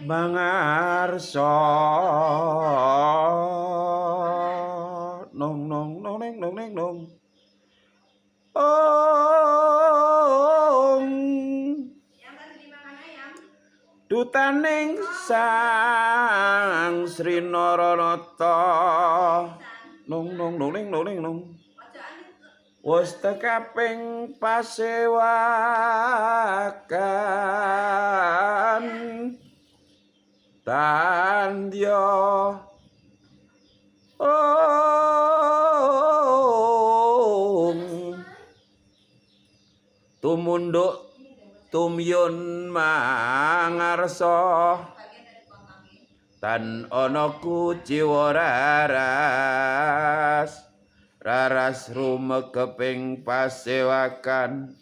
mangarsa nong nong nong neng nong neng nong om dutaning sang Sri Naranata nong nong nong neng nong neng nong wis tekaping pasewakan tandya tumunduk tumyun mangarsa tan ana kuciwa raras rumekeping pasewakan